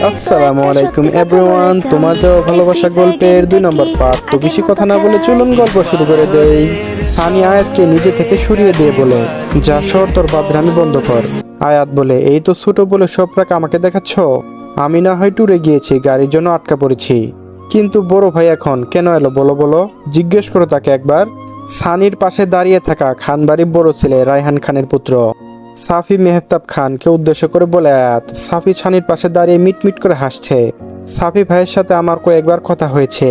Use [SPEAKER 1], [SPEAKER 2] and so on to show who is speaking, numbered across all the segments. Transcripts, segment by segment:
[SPEAKER 1] আসসালামু আলাইকুম এভরিওয়ান, তোমার দেওয়া ভালোবাসা গল্পের 2 নম্বর পার্ট। তো বেশি কথা না বলে চলুন গল্প শুরু করে দেই। সানি আয়াতকে নিজে থেকে সরিয়ে দিয়ে বলে, যা সর, তোর বাদরামি বন্ধ কর। আয়াত বলে, এই তো ছোট বলে সব রাগ আমাকে দেখাচ্ছ। আমি না হয় ট্যুরে গিয়েছি, গাড়ির জন্য আটকা পড়েছি, কিন্তু বড় ভাই এখন কেন এলো বলো বলো, জিজ্ঞেস করো তাকে একবার। সানির পাশে দাঁড়িয়ে থাকা খানবাড়ির বড় ছেলে রায়হান খানের পুত্র সাফি মেহতাব খানকে উদ্দেশ্য করে বলে আয়াত। সাফি সানির পাশে দাঁড়িয়ে মিটমিট করে হাসছে। সাফি ভাইয়ের সাথে আমার কয়েকবার কথা হয়েছে,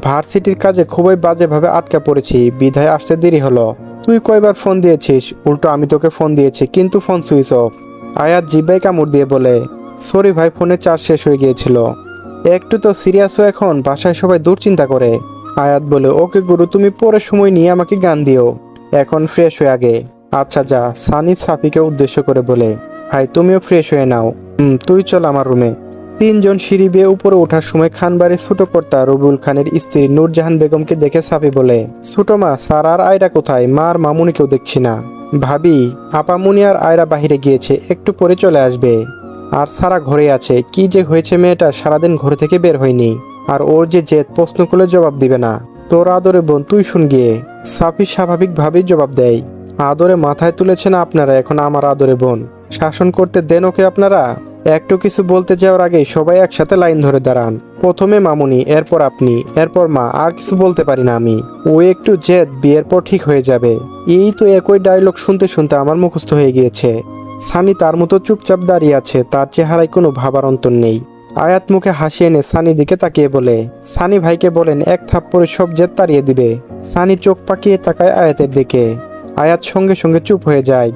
[SPEAKER 1] ভার্সিটির কাজে খুবই বাজেভাবে আটকা পড়েছি, বিধায় আসতে দেরি হলো। তুই কয়বার ফোন দিয়েছিস? উল্টো আমি তোকে ফোন দিয়েছি, কিন্তু ফোন সুইচ অফ। আয়াত জিব্বায় কামড় দিয়ে বলে, সরি ভাই, ফোনে চার্জ শেষ হয়ে গিয়েছিল। একটু তো সিরিয়াস হয়ে এখন, বাসায় সবাই দুশ্চিন্তা করে। আয়াত বলে, ওকে গুরু, তুমি পরে সময় নিয়ে আমাকে গান দিও, এখন ফ্রেশ হয়ে আগে। আচ্ছা যা। সানি সাফিকে উদ্দেশ্য করে বলে, ভাই তুমিও ফ্রেশ হয়ে নাও। তুই চল আমার রুমে। তিনজন সিঁড়ি বেয়ে উপরে ওঠার সময় খানবাড়ির ছোট কর্তা রবিউল খানের স্ত্রী নূরজাহান বেগমকে দেখে সাফি বলে, ছোট মা, স্যার আর আয়রা কোথায়? মা আর মামুনিকেও দেখছি না। ভাবি, আপামুনি আর আয়রা বাহিরে গিয়েছে, একটু পরে চলে আসবে। আর সারা ঘরে আছে। কি যে হয়েছে মেয়েটা, সারাদিন ঘর থেকে বের হয়নি, আর ওর যে জেদ, প্রশ্ন করলে জবাব দিবে না। তোর আদরে বোন, তুই শুন গিয়ে। সাফি স্বাভাবিকভাবেই জবাব দেয়, আদরে মাথায় তুলেছেন আপনারা, এখন আমার আদরে বোন, শাসন করতে দেন ওকে আপনারা। একটু কিছু বলতে যাওয়ার আগেই সবাই একসাথে লাইন ধরে দাঁড়ান। প্রথমে মামুনি, এরপর আপনি, এরপর মা। আর কিছু বলতে পারি না আমি। ও একটু জেদ, বিয়ের পর ঠিক হয়ে যাবে। এই তো একই ডায়লগ শুনতে শুনতে আমার মুখস্থ হয়ে গিয়েছে। সানি তার মতো চুপচাপ দাঁড়িয়ে আছে, তার চেহারায় কোনো ভাবার অন্তর নেই। আয়াত মুখে হাসি এনে সানি দিকে তাকিয়ে বলে, সানি ভাইকে বলেন এক থাপ্পড়ে সব জেদ তাড়িয়ে দিবে। সানি চোখ পাকিয়ে তাকায় আয়াতের দিকে। আয়াত সঙ্গে সঙ্গে চুপ হয়ে যায়,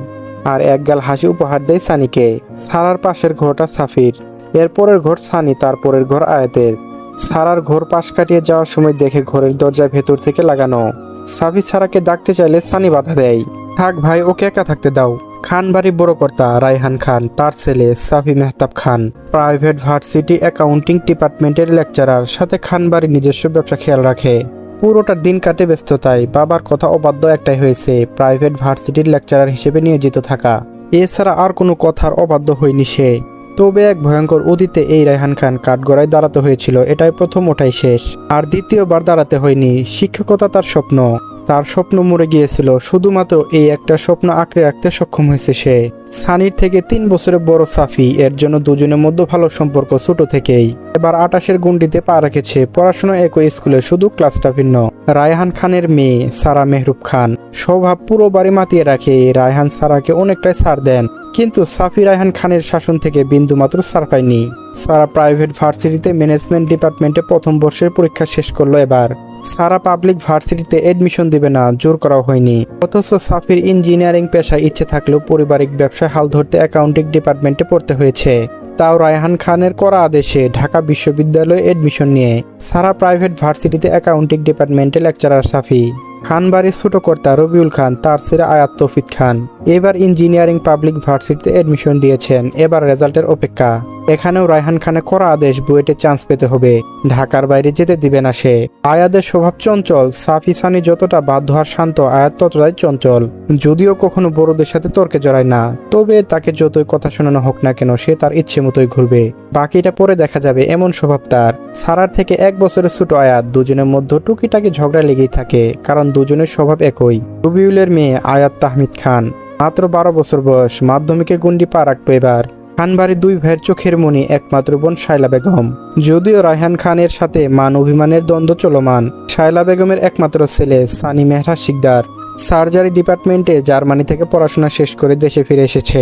[SPEAKER 1] আর একগাল হাসি উপহার দেয় সানিকে। সারার পাশের ঘরটা সাফির, এরপরের ঘর সানি, তারপরের ঘর আয়াতের। সারার ঘর পাশ কাটিয়ে যাওয়ার সময় দেখে ঘরের দরজা ভেতর থেকে লাগানো। সাফি সারাকে ডাকতে চাইলে সানি বাধা দেয়, থাক ভাই, ওকে একা থাকতে দাও। খানবাড়ি বড় কর্তা রায়হান খান, তার ছেলে সাফি মেহতাব খান প্রাইভেট ভার্সিটি অ্যাকাউন্টিং ডিপার্টমেন্টের লেকচারার, সাথে খানবাড়ির নিজস্ব ব্যবসা খেয়াল রাখে। পুরোটা দিন কাটে ব্যস্ততায়। বাবার কথা অবাধ্য একটাই হয়েছে, প্রাইভেট ভার্সিটির লেকচারার হিসেবে নিয়োজিত থাকা। এছাড়া আর কোনো কথার অবাধ্য হয়নি সে। তবে এক ভয়ঙ্কর অতীতে এই রায়হান খান কাঠগড়ায় দাঁড়াতে হয়েছিল, এটাই প্রথম, ওটাই শেষ। আর দ্বিতীয়বার দাঁড়াতে হয়নি। শিক্ষকতা তার স্বপ্ন, তার স্বপ্ন মরে গিয়েছিল। শুধুমাত্র এই একটা স্বপ্ন আঁকড়ে রাখতে সক্ষম হয়েছে সে। সানির থেকে 3 বছরের বড় সাফি, এর জন্য দুজনের মধ্যে ভালো সম্পর্ক ছোট থেকেই। এবার 28-এর গণ্ডিতে পা রেখেছে। পড়াশোনা একই স্কুলে, শুধু ক্লাসটা ভিন্ন। রায়হান খানের মেয়ে সারা মেহরুব খান স্বভাব পুরো বাড়ি মাতিয়ে রাখে। রায়হান সারাকে অনেকটাই ছাড় দেন, কিন্তু সাফি রায়হান খানের শাসন থেকে বিন্দুমাত্র ছাড় পায়নি। সারা প্রাইভেট ভার্সিটিতে ম্যানেজমেন্ট ডিপার্টমেন্টে প্রথম বর্ষের পরীক্ষা শেষ করলো এবার। সারা পাবলিক ভার্সিটিতে এডমিশন দিবে না, জোর করা হয়নি। অথচ সাফির ইঞ্জিনিয়ারিং পেশায় ইচ্ছে থাকলেও পারিবারিক ব্যবসায় হাল ধরতে অ্যাকাউন্টিং ডিপার্টমেন্টে পড়তে হয়েছে, তাও রায়হান খানের করা আদেশে। ঢাকা বিশ্ববিদ্যালয়ে এডমিশন নিয়ে সারা প্রাইভেট ভার্সিটিতে অ্যাকাউন্টিং ডিপার্টমেন্টে লেকচারার সাফি। খানবাড়ির ছোট কর্তা রবিউল খান, তার ছেলে আয়াত তৌফিক খান এবার ইঞ্জিনিয়ারিং পাবলিক ভার্সিটিতে এডমিশন দিয়েছেন। এবার রেজাল্টের অপেক্ষা। এখানেও রায়হান খানের করা আদেশ, বুয়েটে চান্স পেতে হবে, ঢাকার বাইরে যেতে দিবে না সে। আয়াতের স্বভাব চঞ্চল। সাফি সানি যতটা বাধ্য আর শান্ত, আয়াত ততটাই চঞ্চল। যদিও কখনো বড়দের সাথে তর্কে জড়ায় না, তবে তাকে যতই কথা শোনানো হোক না কেন, সে তার ইচ্ছে মতোই ঘুরবে। বাকিটা পরে দেখা যাবে, এমন স্বভাব তার। সারার থেকে 1 বছরের ছোট আয়াত। দুজনের মধ্যে টুকিটাকি ঝগড়া লেগেই থাকে, কারণ দুজনের স্বভাব একই। রবিউলের মেয়ে আয়াত তাহমিদ খান, মাত্র 12 বছর বয়স, মাধ্যমিকে গণ্ডি পা রাখবে এবার। খানবাড়ির 2 ভাইয়ের চোখের মণি একমাত্র বোন শায়লা বেগম। যদিও রায়হান খানের সাথে মান অভিমানের দ্বন্দ্ব চলমান। শায়লা বেগমের একমাত্র ছেলে সানি মেহরা শিকদার সার্জারি ডিপার্টমেন্টে জার্মানি থেকে পড়াশোনা শেষ করে দেশে ফিরে এসেছে।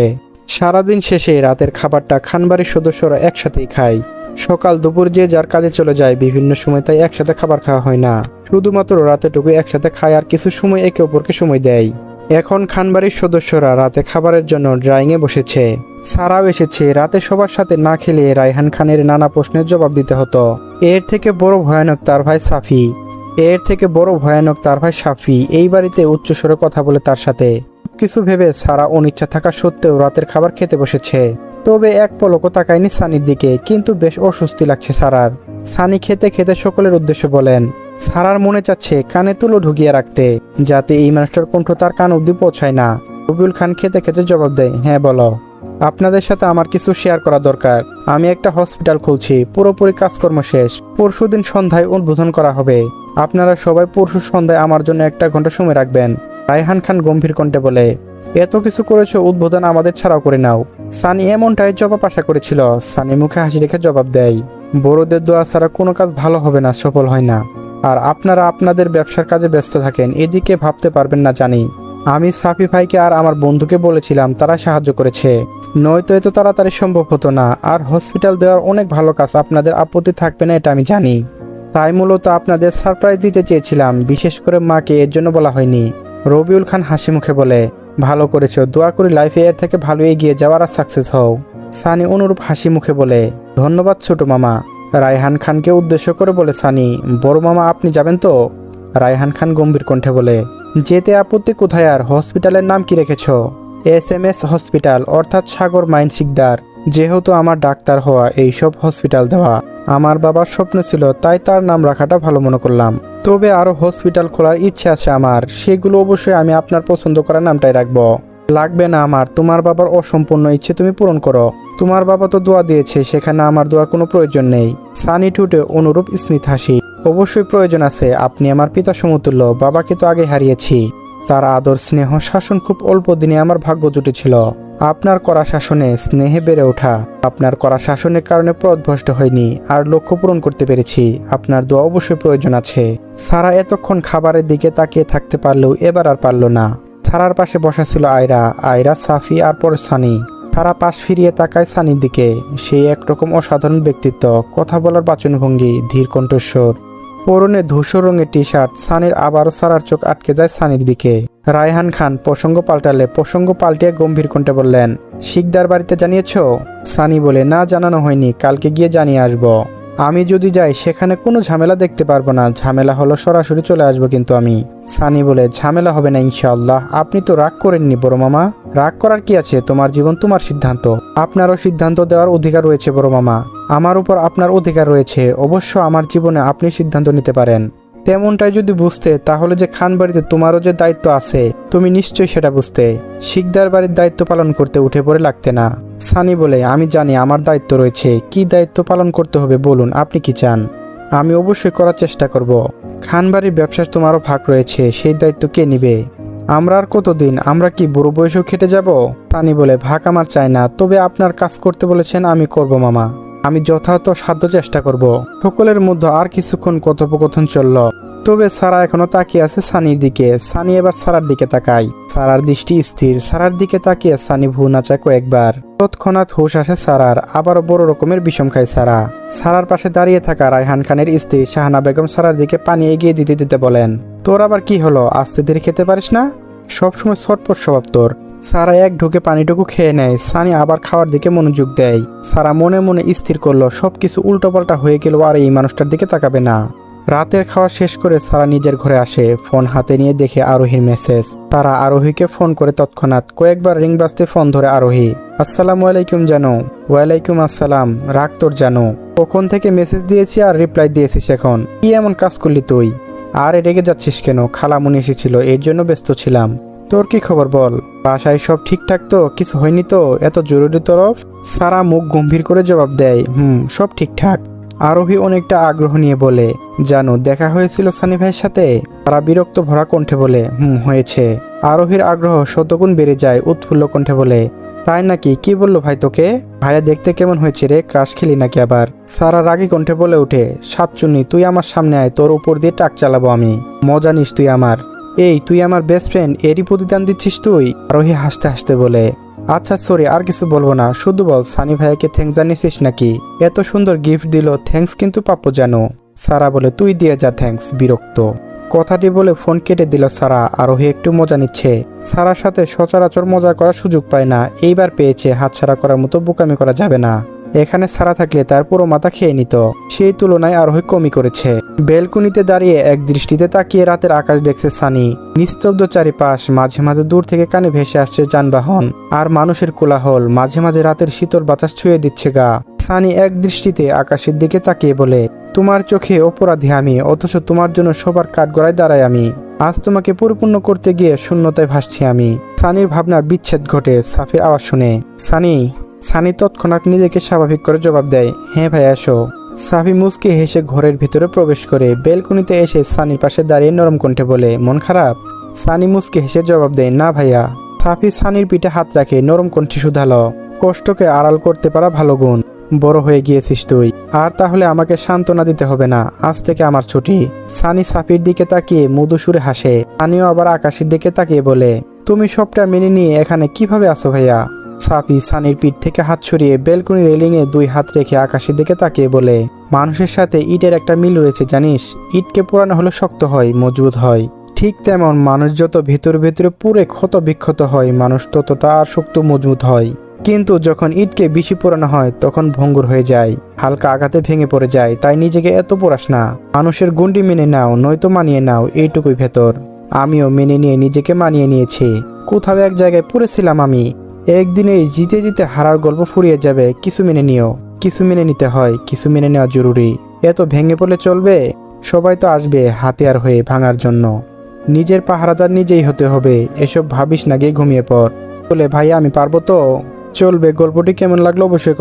[SPEAKER 1] সারাদিন শেষে রাতের খাবারটা খানবাড়ির সদস্যরা একসাথেই খায়। সকাল দুপুর যে যার কাজে চলে যায় বিভিন্ন সময়, তাই একসাথে খাবার খাওয়া হয় না। শুধুমাত্র রাতেটুকু একসাথে খায়, আর কিছু সময় একে অপরকে সময় দেয়। এখন খানবাড়ির সদস্যরা রাতে খাবারের জন্য ড্রয়িংয়ে বসেছে। সারাও এসেছে। রাতে সবার সাথে না খেলে রায়হান খানের নানা প্রশ্নের জবাব দিতে হতো। এর থেকে বড় ভয়ানক তার ভাই সাফি। এই বাড়িতে উচ্চস্বরে কথা বলে তার সাথে। কিছু ভেবে সারা অনিচ্ছা থাকা সত্ত্বেও রাতের খাবার খেতে বসেছে। তবে এক পলকও তাকায়নি সানির দিকে, কিন্তু বেশ অস্বস্তি লাগছে সারার। সানি খেতে খেতে সকলের উদ্দেশ্য বলেন। সারার মনে চাচ্ছে কানে তুলো ঢুকিয়ে রাখতে, যাতে এই মানুষটার কণ্ঠ তার কান অব্দি পৌঁছায় না। রবিউল খান খেতে খেতে জবাব দেয়, হ্যাঁ বলো। আপনাদের সাথে আমার কিছু শেয়ার করা দরকার। আমি একটা হসপিটাল খুলছি, পুরোপুরি কাজকর্ম শেষ। পরশুদিন সন্ধ্যায় উদ্বোধন করা হবে। আপনারা সবাই পরশু সন্ধ্যায় আমার জন্য 1 ঘন্টা সময় রাখবেন। রায়হান খান গম্ভীর কণ্ঠে বলে, এত কিছু করেছো, উদ্বোধন আমাদের ছাড়াও করে নাও। সানি এমনটাই জবাব আশা করেছিল। সানি মুখে হাসি রেখে জবাব দেয়, বড়দের দোয়া ছাড়া কোনো কাজ ভালো হবে না, সফল হয় না। আর আপনারা আপনাদের ব্যবসার কাজে ব্যস্ত থাকেন, এদিকে ভাবতে পারবেন না জানি। আমি সাফি ভাইকে আর আমার বন্ধুকে বলেছিলাম, তারা সাহায্য করেছে, নয়তো এত তাড়াতাড়ি সম্ভব হতো না। আর হসপিটাল দেওয়ার অনেক ভালো কাজ, আপনাদের আপত্তি থাকবে না এটা আমি জানি। তাই মূলত আপনাদের সারপ্রাইজ দিতে চেয়েছিলাম, বিশেষ করে মাকে, এর জন্য বলা হয়নি। রবিউল খান হাসি মুখে বলে, ভালো করেছো, দোয়া করি লাইফে এর থেকে ভালো এগিয়ে যাওয়ার আর সাকসেস হও। সানি অনুরূপ হাসি মুখে বলে, ধন্যবাদ ছোট মামা। রায়হান খানকে উদ্দেশ্য করে বলে সানি, বড় মামা আপনি যাবেন তো? রায়হান খান গম্ভীর কণ্ঠে বলে, যেতে আপত্তি কোথায়? আর হসপিটালের নাম কি রেখেছ? SMS হসপিটাল, অর্থাৎ সাগর মাইন শিকদার। যেহেতু আমার ডাক্তার হওয়া, এইসব হসপিটাল দেওয়া আমার বাবার স্বপ্ন ছিল, তাই তার নাম রাখাটা ভালো মনে করলাম। তবে আরও হসপিটাল খোলার ইচ্ছে আছে আমার, সেগুলো অবশ্যই আমি আপনার পছন্দ করা নামটাই রাখবো। লাগবে না আমার, তোমার বাবার অসম্পূর্ণ ইচ্ছে তুমি পূরণ করো। তোমার বাবা তো দোয়া দিয়েছে, সেখানে আমার দোয়ার কোনো প্রয়োজন নেই। সানি ঠুটে অনুরূপ স্মিত হাসি, অবশ্যই প্রয়োজন আছে, আপনি আমার পিতা সমতুল্য, বাবাকে তো আগে হারিয়েছি। তার আদর স্নেহ শাসন খুব অল্প দিনে আমার ভাগ্য জুটেছিল। আপনার কড়া শাসনে স্নেহে বেড়ে ওঠা, আপনার কড়া শাসনের কারণে পথভ্রষ্ট হয়নি, আর লক্ষ্য পূরণ করতে পেরেছি। আপনার দোয়া অবশ্যই প্রয়োজন আছে। সারা এতক্ষণ খাবারের দিকে তাকিয়ে থাকতে পারলেও এবার আর পারল না। সারার পাশে বসা ছিল আয়রা, সাফি আর পরে সানি। সারা পাশ ফিরিয়ে তাকায় সানির দিকে। সেই একরকম অসাধারণ ব্যক্তিত্ব, কথা বলার বাচনভঙ্গি, ধীর কণ্ঠস্বর, পরনে ধূসর রঙের টি শার্ট। সানির আবারও সারার চোখ আটকে যায় সানির দিকে। রায়হান খান প্রসঙ্গ পাল্টিয়ে গম্ভীর কণ্ঠে বললেন, শিকদার বাড়িতে জানিয়েছ? সানি বলে, না জানানো হয়নি, কালকে গিয়ে জানিয়ে আসবো। আমি যদি যাই সেখানে কোনো ঝামেলা দেখতে পারবো না, ঝামেলা হলো সরাসরি চলে আসবো কিন্তু আমি। সানি বলে, ঝামেলা হবে না ইনশাআল্লাহ। আপনি তো রাগ করেননি বড় মামা? রাগ করার কি আছে, তোমার জীবন তোমার সিদ্ধান্ত, আপনারও সিদ্ধান্ত দেওয়ার অধিকার রয়েছে বড় মামা। আমার উপর আপনার অধিকার রয়েছে, অবশ্য আমার জীবনে আপনি সিদ্ধান্ত নিতে পারেন। তেমনটাই যদি বুঝতে, তাহলে যে খান বাড়িতে তোমারও যে দায়িত্ব আছে, তুমি নিশ্চয়ই সেটা বুঝতে। শিকদার বাড়ির দায়িত্ব পালন করতে উঠে পড়ে লাগতে না। সানি বলে, আমি জানি আমার দায়িত্ব রয়েছে, কি দায়িত্ব পালন করতে হবে বলুন, আপনি কি চান? আমি অবশ্যই করার চেষ্টা করব। খান বাড়ির ব্যবসায় তোমারও ভাগ রয়েছে, সেই দায়িত্ব কে নিবে? আমরা আর কতদিন, আমরা কি বুড়ো বয়সেও খেটে যাব? সানি বলে, ভাগ আমার চাই না, তবে আপনার কাজ করতে বলেছেন, আমি করব মামা। আমি যথাযথ সাধ্য চেষ্টা করব। সকলের মধ্যে আর কিছুক্ষণ কথোপকথন চলল। তবে সারা এখনো তাকিয়ে আছে সানির দিকে। সানি এবার সারার দিকে তাকায়। সারার দৃষ্টি স্থির। সারার দিকে তাকিয়ে সানি ভু নাচায় কয়েকবার। তৎক্ষণাৎ হুঁশ আসে সারার। আবারও বড় রকমের বিষম খায় সারা। সারার পাশে দাঁড়িয়ে থাকা রায়হান খানের স্ত্রী শাহানা বেগম সারার দিকে পানি এগিয়ে দিতে দিতে বলেন, তোর আবার কি হলো, আস্তে ধীরে খেতে পারিস না? সবসময় ছটপট স্বভাব তোর। সারা এক ঢুকে পানিটুকু খেয়ে নেয়। সানি আবার খাওয়ার দিকে মনোযোগ দেয়। সারা মনে মনে স্থির করলো, সবকিছু উল্টোপাল্টা হয়ে গেল, আর এই মানুষটার দিকে তাকাবে না। রাতের খাওয়া শেষ করে সারা নিজের ঘরে আসে। ফোন হাতে নিয়ে দেখে আরোহীর মেসেজ। তারা আরোহীকে ফোন করে তৎক্ষণাৎ। কয়েকবার রিং বাজতে ফোন ধরে আরোহী। আসসালামু আলাইকুম জানো। ওয়ালাইকুম আসসালাম। রাগ তোর জানো, কখন থেকে মেসেজ দিয়েছি আর রিপ্লাই দিয়েছিস, এখন কি এমন কাজ করলি তুই? আর রেগে যাচ্ছিস কেন? খালামুনি এসেছিল, এর জন্য ব্যস্ত ছিলাম। তোর কি খবর বল? বাসায় সব ঠিকঠাক তো? কিছু হয়নি তো এত জরুরি তরফ? সারা মুখ গম্ভীর করে জবাব দেয়, সব ঠিকঠাক। আরোহী অনেকটা আগ্রহ নিয়ে বলে, জানো দেখা হয়েছিল সানি ভাইয়ের সাথে? তারা বিরক্ত ভরা কণ্ঠে বলে, হয়েছে। আরোহীর আগ্রহ শতগুণ বেড়ে যায়। উৎফুল্ল কণ্ঠে বলে, তাই নাকি? কি বললো ভাই তোকে? ভাইয়া দেখতে কেমন হয়েছে রে? ক্রাশ খেলি নাকি আবার? সারা রাগী কণ্ঠে বলে ওঠে, সাতচুন্নি তুই আমার সামনে আয়, তোর উপর দিয়ে টাক চালাবো আমি। মজা নিস তুই আমার। এই তুই আমার বেস্ট ফ্রেন্ড, এরই প্রতিদান দিচ্ছিস তুই? আরোহী হাসতে হাসতে বলে, আচ্ছা সরি, আর কিছু বলবো না, শুধু বল সানি ভাইয়াকে থ্যাঙ্কস জানিয়েছিস নাকি? এত সুন্দর গিফট দিল, থ্যাঙ্কস কিন্তু প্রাপ্য জানো। সারা বলে, তুই দিয়ে যা থ্যাঙ্কস। বিরক্ত কথাটি বলে ফোন কেটে দিল সারা। আরোহী একটু মজা নিচ্ছে। সারার সাথে সচরাচর মজা করার সুযোগ পায় না, এইবার পেয়েছে। হাতছাড়া করার মতো বোকামি করা যাবে না। এখানে সারা থাকলে তার পুরো মাথা খেয়ে নিত। সেই তুলনায় আরোহী কমই করেছে। বেলকুনিতে দাঁড়িয়ে এক দৃষ্টিতে তাকিয়ে রাতের আকাশ দেখছে সানি। নিস্তব্ধ চারিপাশ, মাঝে মাঝে দূর থেকে কানে ভেসে আসছে যানবাহন আর মানুষের কোলাহল। মাঝে মাঝে রাতের শীতল বাতাস ছুঁয়ে দিচ্ছে গা। সানি এক দৃষ্টিতে আকাশের দিকে তাকিয়ে বলে, তোমার চোখে অপরাধী আমি, অথচ তোমার জন্য সবার কাঠগড়ায় দাঁড়াই আমি। আজ তোমাকে পরিপূর্ণ করতে গিয়ে শূন্যতায় ভাসছি আমি। সানির ভাবনার বিচ্ছেদ ঘটে সাফির আওয়াজ শুনে। সানি তৎক্ষণাৎ নিজেকে স্বাভাবিক করে জবাব দেয়, হ্যাঁ ভাই এসো। সাফি মুচকি হেসে ঘরের ভিতরে প্রবেশ করে বেলকনিতে এসে সানির পাশে দাঁড়িয়ে নরম কণ্ঠে বলে, মন খারাপ? সানি মুচকি হেসে জবাব দেয়, না ভাইয়া। সাফি সানির পিঠে হাত রাখে, নরম কণ্ঠে শুধালো, কষ্টকে আড়াল করতে পারা ভালো গুণ। বড় হয়ে গিয়েছিস তুই, আর তাহলে আমাকে সান্ত্বনা দিতে হবে না, আজ থেকে আমার ছুটি। সানি সাফির দিকে তাকিয়ে মৃদু সুরে হাসে। সানিও আবার আকাশের দিকে তাকিয়ে বলে, তুমি সবটা মেনে নিয়ে এখানে কিভাবে আছো ভাইয়া? সাফি সানির পিঠ থেকে হাত সরিয়ে বেলকনি রেলিংয়ে 2 হাত রেখে আকাশের দিকে তাকিয়ে বলে, মানুষের সাথে ইটের একটা মিল রয়েছে জানিস, ইটকে পোড়ানো হলে শক্ত হয়, মজবুত হয়। ঠিক তেমন মানুষ যত ভিতরে ভিতরে পুরে ক্ষত বিক্ষত হয়, মানুষ ততটা আর শক্ত মজবুত হয়। কিন্তু যখন ইটকে বেশি পোড়ানো হয় তখন ভঙ্গুর হয়ে যায়, হালকা আঘাতে ভেঙে পড়ে যায়। তাই নিজেকে এত পোড়াস না, মানুষের গণ্ডি মেনে নাও, নয়তো মানিয়ে নাও, এইটুকুই ভেতর। আমিও মেনে নিয়ে নিজেকে মানিয়ে নিয়েছি। কোথাও এক জায়গায় পড়েছিলাম আমি, একদিনেই জিতে জিতে হারার গল্প ফুরিয়ে যাবে। কিছু মেনে নিও, কিছু মেনে নিতে হয়, কিছু মেনে নেওয়া জরুরি। এত ভেঙে পড়লে চলবে? সবাই তো আসবে হাতিয়ার হয়ে ভাঙার জন্য। নিজের পাহারাদার নিজেই হতে হবে। এসব ভাবিস না, গিয়ে ঘুমিয়ে পড়। বলে, ভাই আমি পারবো তো? চলবে। গল্পটি কেমন লাগলো অবশ্যই